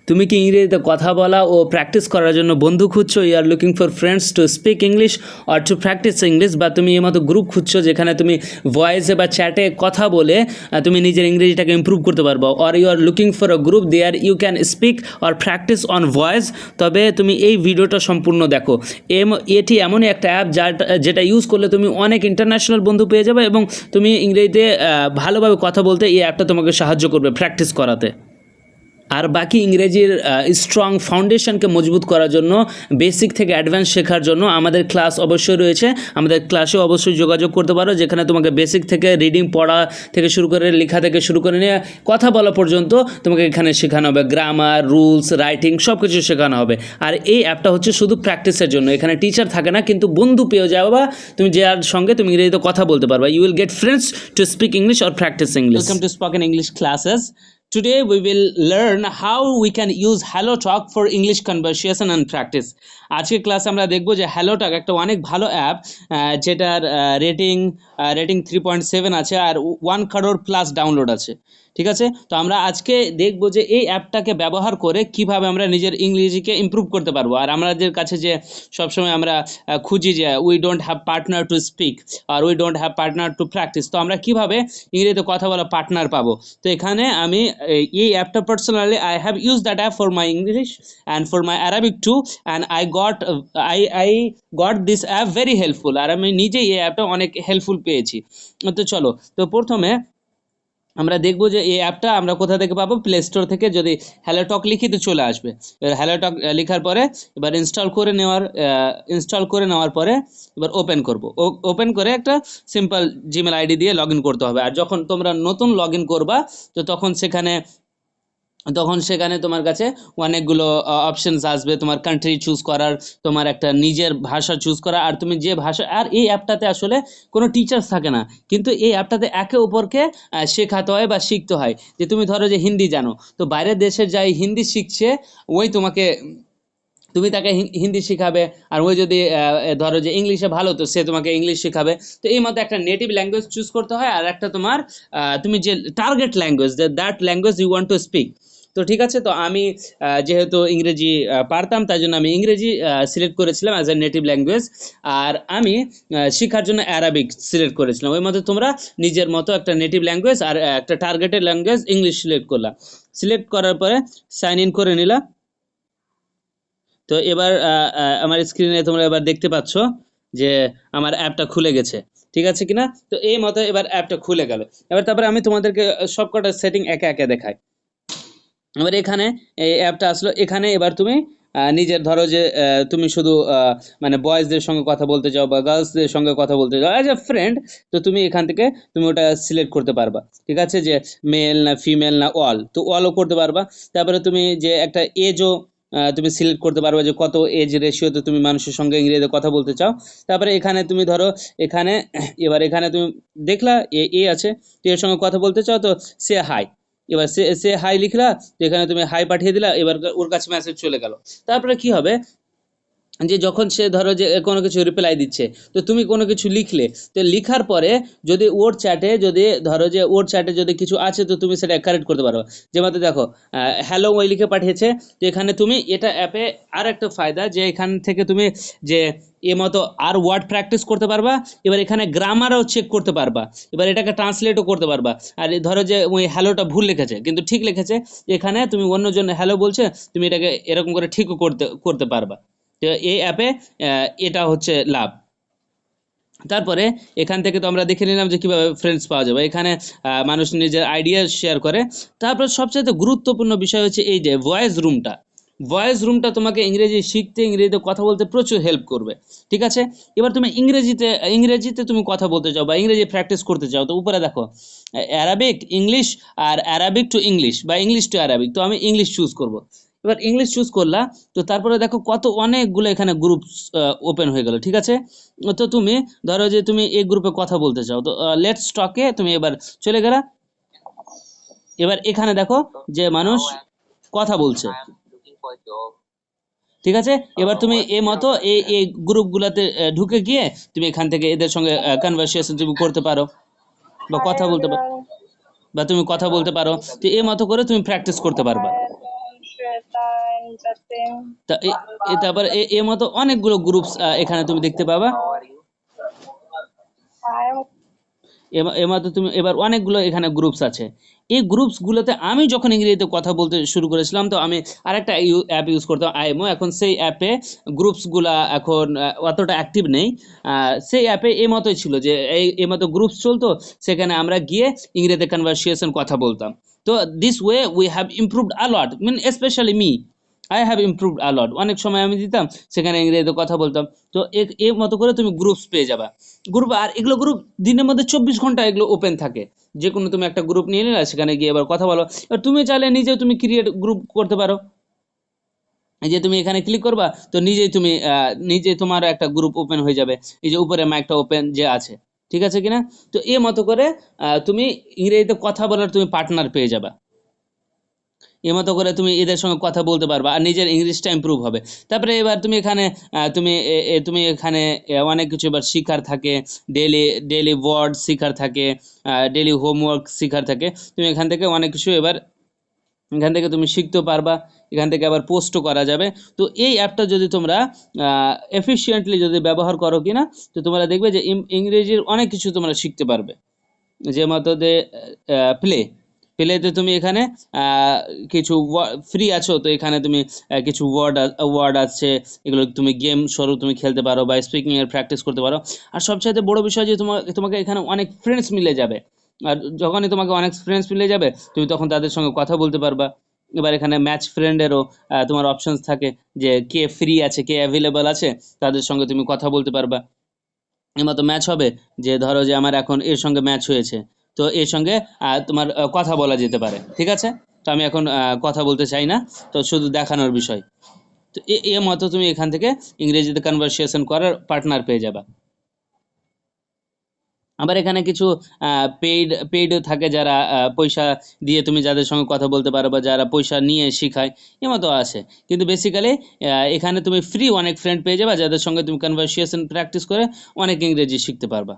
তুমি কি ইংরেজিতে কথা বলা ও প্র্যাকটিস করার জন্য বন্ধু খুঁজছো? You are looking for friends to speak English or to practise English, বা তুমি এর মতো গ্রুপ খুঁজছো যেখানে তুমি ভয়েসে বা চ্যাটে কথা বলে তুমি নিজের ইংরেজিটাকে ইমপ্রুভ করতে পারবো। Or you are looking for a group there you can speak or practice on voice. তবে তুমি এই ভিডিওটা সম্পূর্ণ দেখো। এটি এমনই একটা অ্যাপ যেটা ইউজ করলে তুমি অনেক ইন্টারন্যাশনাল বন্ধু পেয়ে যাবে এবং তুমি ইংরেজিতে ভালোভাবে কথা বলতে এই অ্যাপটা তোমাকে সাহায্য করবে প্র্যাকটিস করাতে। আর বাকি ইংরেজির স্ট্রং ফাউন্ডেশনকে মজবুত করার জন্য, বেসিক থেকে অ্যাডভান্স শেখার জন্য আমাদের ক্লাস অবশ্যই রয়েছে। আমাদের ক্লাসে অবশ্যই যোগাযোগ করতে পারো, যেখানে তোমাকে বেসিক থেকে রিডিং পড়া থেকে শুরু করে, লেখা থেকে শুরু করে নিয়ে কথা বলা পর্যন্ত তোমাকে এখানে শেখানো হবে। গ্রামার, রুলস, রাইটিং সব কিছু শেখানো হবে। আর এই অ্যাপটা হচ্ছে শুধু প্র্যাকটিসের জন্য। এখানে টিচার থাকে না, কিন্তু বন্ধু পেয়ে যাবা তুমি, যার সঙ্গে তুমি ইংরেজিতে কথা বলতে পারবা। You will get friends to speak English or practice English. Welcome to spoken English classes. Today we will learn how we can use HelloTalk for English conversation and practice. আজকে ক্লাসে আমরা দেখব যে HelloTalk একটা অনেক ভালো অ্যাপ, যেটার rating 3.7 আছে আর 1 crore প্লাস ডাউনলোড আছে। ঠিক আছে, তো আমরা আজকে দেখব যে এই অ্যাপটাকে ব্যবহার করে কিভাবে আমরা নিজের ইংরেজিকে ইমপ্রুভ করতে পারবো। আর আমাদের কাছে যে সবসময় আমরা খুঁজি যে we don't have partner to speak আর we don't have partner to practice, তো আমরা কিভাবে ইংরেজিতে কথা বলা পার্টনার পাবো। তো এখানে আমি এই অ্যাপটা personally I have use that app for my English and for my Arabic too, and I got this app very helpful. আর আমি নিজেই এই অ্যাপটা অনেক হেল্পফুল পেয়েছি। তো চলো, তো প্রথমে আমরা দেখবো যে এই অ্যাপটা আমরা কোথা থেকে পাবো। প্লে স্টোর থেকে যদি HelloTalk লিখি তো চলে আসবে। এবার HelloTalk লেখার পরে এবার ইনস্টল করে নেওয়ার পরে এবার ওপেন করে একটা সিম্পল জিমেল আইডি দিয়ে লগ ইন করতে হবে। আর যখন তোমরা নতুন লগ ইন করবা তো তখন সেখানে তোমার কাছে অনেকগুলো অপশনস আসবে, তোমার কান্ট্রি চুজ করার, তোমার একটা নিজের ভাষা চুজ করা, আর তুমি যে ভাষা। আর এই অ্যাপটাতে আসলে কোনো টিচার্স থাকে না, কিন্তু এই অ্যাপটাতে একে অপরকে শেখাতে হয় বা শিখতে হয়। যে তুমি ধরো যে হিন্দি জানো, তো বাইরের দেশের যাই হিন্দি শিখছে ওই তুমি তাকে হিন্দি শেখাবে। আর ওই যদি ধরো যে ইংলিশে ভালো, তো সে তোমাকে ইংলিশ শেখাবে। তো এই মতো একটা নেটিভ ল্যাঙ্গুয়েজ চুজ করতে হয়, আর একটা তোমার তুমি যে target language, that language you want to speak. তো ঠিক আছে, তো আমি যেহেতু ইংরেজি পারতাম, তাই জন্য আমি ইংরেজি সিলেক্ট করেছিলাম অ্যাজ এ নেটিভ ল্যাঙ্গুয়েজ। আর আমি শেখার জন্য অ্যারাবিক সিলেক্ট করেছিলাম। ওই মতো তোমরা নিজের মতো একটা নেটিভ ল্যাঙ্গুয়েজ আর একটা টার্গেটেড ল্যাঙ্গুয়েজ ইংলিশ সিলেক্ট করার পরে সাইন ইন করে নিলাম। তো এবার আমার স্ক্রিনে তোমরা এবার দেখতে পাচ্ছ যে আমার অ্যাপটা খুলে গেছে, ঠিক আছে কিনা। তো এই মতো এবার অ্যাপটা খুলে গেল। এবার তারপরে আমি তোমাদেরকে সবকটা সেটিং একে একে দেখাই। এবার এখানে এই অ্যাপটা আসলো। এখানে এবার তুমি নিজের ধরো যে তুমি শুধু মানে বয়েজদের সঙ্গে কথা বলতে চাও বা গার্লসদের সঙ্গে কথা বলতে চাও অ্যাজ এ ফ্রেন্ড, তো তুমি এখান থেকে তুমি ওটা সিলেক্ট করতে পারবা। ঠিক আছে, যে মেল না ফিমেল না অল, তো অলও করতে পারবা। তারপরে তুমি যে একটা এজও তুমি সিলেক্ট করতে পারবে, যে কত এজ রেশিওতে তুমি মানুষের সঙ্গে ইংরেজিতে কথা বলতে চাও। তারপরে এখানে তুমি ধরো এখানে তুমি দেখলা এ আছে, তো এর সঙ্গে কথা বলতে চাও, তো সে হাই। এবার সে হাই লিখলা, তো এখানে তুমি হাই পাঠিয়ে দিলা, এবার ওর কাছে মেসেজ চলে গেল। তারপরে কি হবে যে যখন সে ধরো যে কোনো কিছু রিপ্লাই দিচ্ছে, তো তুমি কোনো কিছু লিখলে, তো লিখার পরে যদি ওর চ্যাটে যদি কিছু আছে, তো তুমি সেটা কারেক্ট করতে পারো। যেমন দেখো হ্যালো ওই লিখে পাঠিয়েছে, তো এখানে তুমি এটা অ্যাপে আর একটা ফায়দা, যে এখান থেকে তুমি যে মতো আর ওয়ার্ড প্র্যাকটিস করতে পারবা। এবার এখানে গ্রামারও চেক করতে পারবা, এবার এটাকে ট্রান্সলেটও করতে পারবা। আর ধরো যে ওই হ্যালোটা ভুল লিখেছে কিন্তু ঠিক লিখেছে, এখানে তুমি অন্যজন হ্যালো বলছে, তুমি এটাকে এরকম করে ঠিকও করতে পারবা। তো এই অ্যাপে এটা হচ্ছে লাভ। তারপরে এখান থেকে তো আমরা দেখে নিলাম যে কীভাবে ফ্রেন্ডস পাওয়া যাবে। এখানে মানুষ নিজের আইডিয়া শেয়ার করে। তারপর সবচেয়ে গুরুত্বপূর্ণ বিষয় হচ্ছে এই যে ভয়েস রুমটা তোমাকে ইংরেজি শিখতে, ইংরেজিতে কথা বলতে প্রচুর হেল্প করবে। ঠিক আছে, এবার তুমি ইংরেজিতে তুমি কথা বলতে চাও বা ইংরেজি প্র্যাকটিস করতে চাও, তো উপরে দেখো অ্যারাবিক ইংলিশ আর অ্যারাবিক টু ইংলিশ বা ইংলিশ টু অ্যারাবিক, তো আমি ইংলিশ চুজ করব। এবার ইংলিশ চুজ করলা, তো তারপরে দেখো অনেকগুলো এখানে গ্রুপ ওপেন হয়ে গেল। ঠিক আছে, তো তুমি ধরো যে তুমি এই গ্রুপে কথা বলতে চাও, তো লেটস টকে তুমি এবার চলে গেলা। এবার এখানে দেখো যে মানুষ কথা বলছে। ঠিক আছে, এবার তুমি এই গ্রুপগুলোতে ঢুকে গিয়ে তুমি এখান থেকে এদের সঙ্গে কনভারসেশন তুমি করতে পারো বা কথা বলতে পারো। তো এই মতো করে তুমি প্র্যাকটিস করতে পারবা। তা তারপর এর মতো অনেকগুলো গ্রুপস এখানে তুমি দেখতে পাবা। এর মধ্যে তুমি এবার অনেকগুলো এখানে গ্রুপস আছে। এই গ্রুপসগুলোতে আমি যখন ইংরেজিতে কথা বলতে শুরু করেছিলাম, তো আমি আরেকটা অ্যাপ ইউজ করতাম, আইএমও। এখন সেই অ্যাপে গ্রুপসগুলা এখন অতটা অ্যাক্টিভ নেই। সেই অ্যাপে এই মতোই ছিল যে এই মতো গ্রুপস চলতো, সেখানে আমরা গিয়ে ইংরেজিতে কনভারসেশন কথা বলতাম। তো this way we have improved a lot, mean specially me, I have improved a lot. অনেক সময় আমি দিতাম, সেখানে ইংরেজিতে কথা বলতাম। তো এর মতো করে তুমি গ্রুপস পেয়ে যাবা। গ্রুপ, আর এগুলো গ্রুপ দিনের মধ্যে 24 ঘন্টা এগুলো ওপেন থাকে। যে কোনো তুমি একটা গ্রুপ নিয়ে নিলে, সেখানে গিয়ে এবার কথা বলো। এবার তুমি চাইলে নিজেও তুমি ক্রিয়েট গ্রুপ করতে পারো। এই যে তুমি এখানে ক্লিক করবা, তো নিজেই তুমি নিজে তোমার একটা গ্রুপ ওপেন হয়ে যাবে। এই যে উপরে মাইকটা ওপেন যে আছে, ঠিক আছে কিনা? তো এই মতো করে তুমি ইংরেজিতে কথা বলার তুমি পার্টনার পেয়ে যাবা। এর মতো করে তুমি এদের সঙ্গে কথা বলতে পারবা, আর নিজের ইংলিশটা ইমপ্রুভ হবে। তারপরে এবার তুমি এখানে তুমি এখানে অনেক কিছু এবার শিখার থাকে। ডেলি ডেলি ওয়ার্ড শিখার থাকে, ডেলি হোমওয়ার্ক শিখার থাকে। তুমি এখান থেকে অনেক কিছু এবার এখান থেকে তুমি শিখতেও পারবা। এখান থেকে আবার পোস্টও করা যাবে। তো এই অ্যাপটা যদি তোমরা এফিশিয়েন্টলি যদি ব্যবহার করো কিনা, তো তোমরা দেখবে যে ইংরেজির অনেক কিছু তোমরা শিখতে পারবে। যে মতো প্লে প্লেতে তুমি এখানে কিছু ফ্রি আছো, তো এখানে তুমি কিছু ওয়ার্ড আছে, এগুলো তুমি গেম স্বরূপ তুমি খেলতে পারো বা স্পিকিং এর প্র্যাকটিস করতে পারো। আর সবচাইতে বড় বিষয় যে তোমাকে এখানে অনেক ফ্রেন্ডস মিলে যাবে। আর যখনই তোমাকে অনেক ফ্রেন্ডস মিলে যাবে, তুমি তখন তাদের সঙ্গে কথা বলতে পারবা। এবার এখানে ম্যাচ ফ্রেন্ডেরও তোমার অপশনস থাকে, যে কে ফ্রি আছে, কে অ্যাভেলেবল আছে, তাদের সঙ্গে তুমি কথা বলতে পারবা। এর মতো ম্যাচ হবে, যে ধরো যে আমার এখন এর সঙ্গে ম্যাচ হয়েছে, তো এর সঙ্গে তোমার কথা বলা যেতে পারে, ঠিক আছে? তো আমি এখন কথা বলতে চাই না, তো শুধু দেখানোর বিষয়। তো এর মতো তুমি এখান থেকে ইংরেজিতে কনভারসেশন করার পার্টনার পেয়ে যাবা। আবার এখানে কিছু পেইডও থাকে, যারা পয়সা দিয়ে তুমি যাদের সঙ্গে কথা বলতে পারো, বা যারা পয়সা নিয়ে শিখায়, এর মতো আছে। কিন্তু বেসিক্যালি এখানে তুমি ফ্রি অনেক ফ্রেন্ড পেয়ে যাবা, যাদের সঙ্গে তুমি কনভারসেশন প্র্যাকটিস করে অনেক ইংরেজি শিখতে পারবা।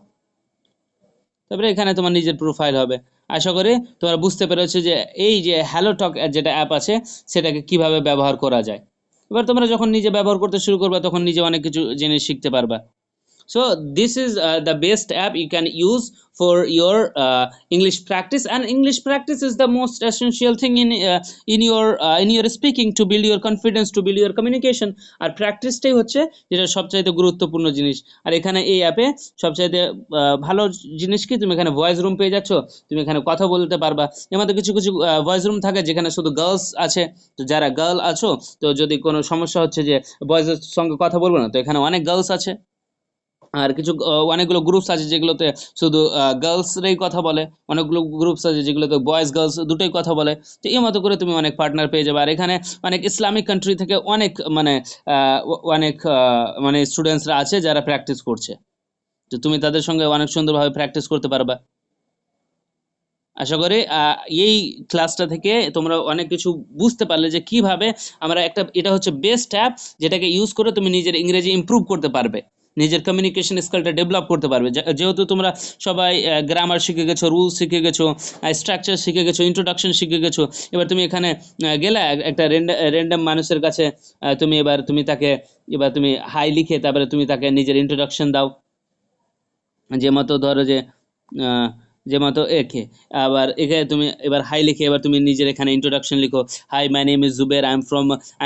তারপরে এখানে তোমার নিজের প্রোফাইল হবে। আশা করি তোমরা বুঝতে পেরেছো যে এই যে হ্যালো টক যেটা অ্যাপ আছে, সেটাকে কিভাবে ব্যবহার করা যায়। এবার তোমরা যখন নিজে ব্যবহার করতে শুরু করবে, তখন নিজে অনেক কিছু জিনিস শিখতে পারবা। So this is the best app you can use for your English practice, and English practice is the most essential thing in your speaking, to build your confidence, to build your communication. আর প্র্যাকটিসটাই হচ্ছে যেটা সবচাইতে গুরুত্বপূর্ণ জিনিস। আর এখানে এই অ্যাপে সবচাইতে ভালো জিনিস কি, তুমি এখানে ভয়েস রুম পেয়ে যাচ্ছ, তুমি এখানে কথা বলতে পারবা। এর মধ্যে কিছু কিছু ভয়েস রুম থাকে যেখানে শুধু গার্লস আছে। তো যারা গার্ল আছো, তো যদি কোনো সমস্যা হচ্ছে যে বয়েজের সঙ্গে কথা বলবো না, তো এখানে অনেক গার্লস আছে। আর কিছু অনেকগুলো গ্রুপস আছে যেগুলোতে শুধু গার্লসরাই কথা বলে, অনেকগুলো গ্রুপস আছে যেগুলোতে বয়েজ গার্লস দুটোই কথা বলে। তো এই মতো করে তুমি অনেক পার্টনার পেয়ে যাবে। আর এখানে অনেক ইসলামিক কান্ট্রি থেকে অনেক অনেক মানে স্টুডেন্টসরা আছে যারা প্র্যাকটিস করছে। তো তুমি তাদের সঙ্গে অনেক সুন্দরভাবে প্র্যাকটিস করতে পারবা। আশা করি এই ক্লাসটা থেকে তোমরা অনেক কিছু বুঝতে পারলে, যে কিভাবে আমরা এটা হচ্ছে বেস্ট অ্যাপ, যেটাকে ইউজ করে তুমি নিজের ইংরেজি ইমপ্রুভ করতে পারবে, নিজের কমিউনিকেশন স্কিলটা ডেভেলপ করতে পারবে। যেহেতু তোমরা সবাই গ্রামার শিখে গেছো, রুলস শিখে গেছো, স্ট্রাকচার শিখে গেছো, ইন্ট্রোডাকশন শিখে গেছো। এবার তুমি এখানে গেলে একটা র্যান্ডম মানুষের কাছে, তুমি তাকে তুমি হাই লিখে, তারপরে তুমি তাকে নিজের ইন্ট্রোডাকশন দাও। যে মতো ধরো যে আহ, যে মতো একে, আবার এখানে তুমি এবার হাই লিখে, এবার তুমি নিজের এখানে ইন্ট্রোডাকশন লিখো। Hi, my name is Zuber, I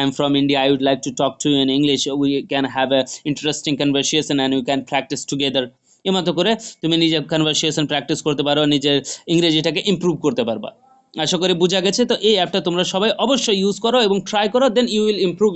am from India, I would like to talk to you in English, we can have a interesting conversation and we can practice together. এর মতো করে তুমি নিজের কনভারসেশন প্র্যাকটিস করতে পারো, নিজের ইংরেজিটাকে improve করতে পারবা। আশা করি বোঝা গেছে। তো এই অ্যাপটা তোমরা সবাই অবশ্যই ইউজ করো এবং ট্রাই করো, দেন ইউ উইল ইমপ্রুভ